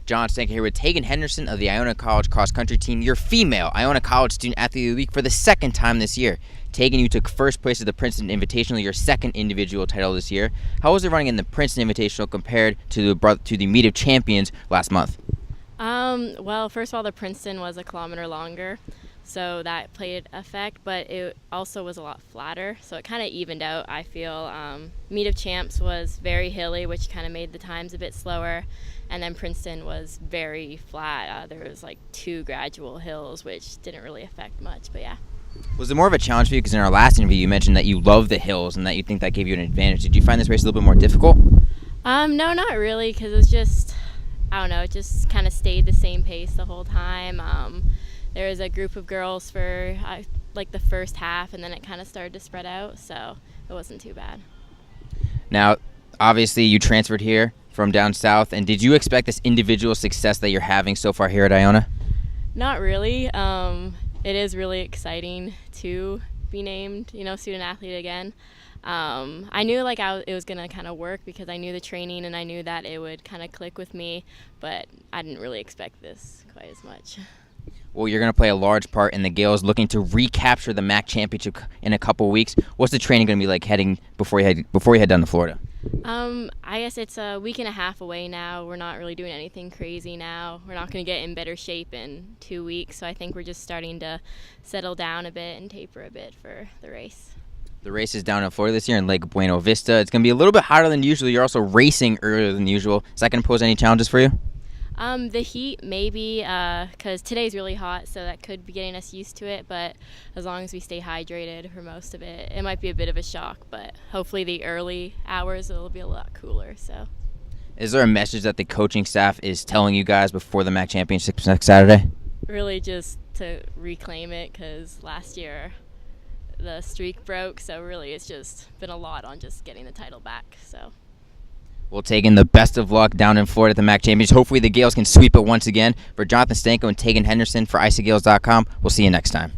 John Stanker here with Teghan Henderson of the Iona College cross country team, your female Iona College Student Athlete of the Week for the second time this year. Teghan, you took first place at the Princeton Invitational, your second individual title this year. How was it running in the Princeton Invitational compared to the Meet of Champions last month? Well, first of all, the Princeton was a kilometer longer, so that played effect, but it also was a lot flatter, so it kind of evened out, I feel. Meet of Champs was very hilly, which kind of made the times a bit slower, and then Princeton was very flat. There was like 2 gradual hills, which didn't really affect much, but yeah. Was it more of a challenge for you? Because in our last interview, you mentioned that you love the hills and that you think that gave you an advantage. Did you find this race a little bit more difficult? No, not really, because it was just, I don't know, it just kind of stayed the same pace the whole time. There was a group of girls for like the first half, and then it kind of started to spread out, so it wasn't too bad. Now, obviously, you transferred here from down south, and did you expect this individual success that you're having so far here at Iona? Not really. It is really exciting to be named, student athlete again. I knew it was gonna kind of work because I knew the training and I knew that it would kind of click with me, but I didn't really expect this quite as much. Well, you're going to play a large part in the Gaels looking to recapture the MAC championship in a couple weeks. What's the training going to be like heading before you head down to Florida? I guess it's a week and a half away now. We're not really doing anything crazy now. We're not going to get in better shape in 2 weeks, so I think we're just starting to settle down a bit and taper a bit for the race. The race is down in Florida this year in Lake Buena Vista. It's going to be a little bit hotter than usual. You're also racing earlier than usual. Is that going to pose any challenges for you? The heat, maybe, because today's really hot, so that could be getting us used to it, but as long as we stay hydrated for most of it, it might be a bit of a shock, but hopefully the early hours it'll be a lot cooler. So, is there a message that the coaching staff is telling you guys before the MAC Championship next Saturday? Really just to reclaim it, because last year the streak broke, so really it's just been a lot on just getting the title back, so. We'll take in the best of luck down in Florida at the MAC Championship. Hopefully the Gaels can sweep it once again. For Jonathan Stanko and Teghan Henderson for ICGaels.com, we'll see you next time.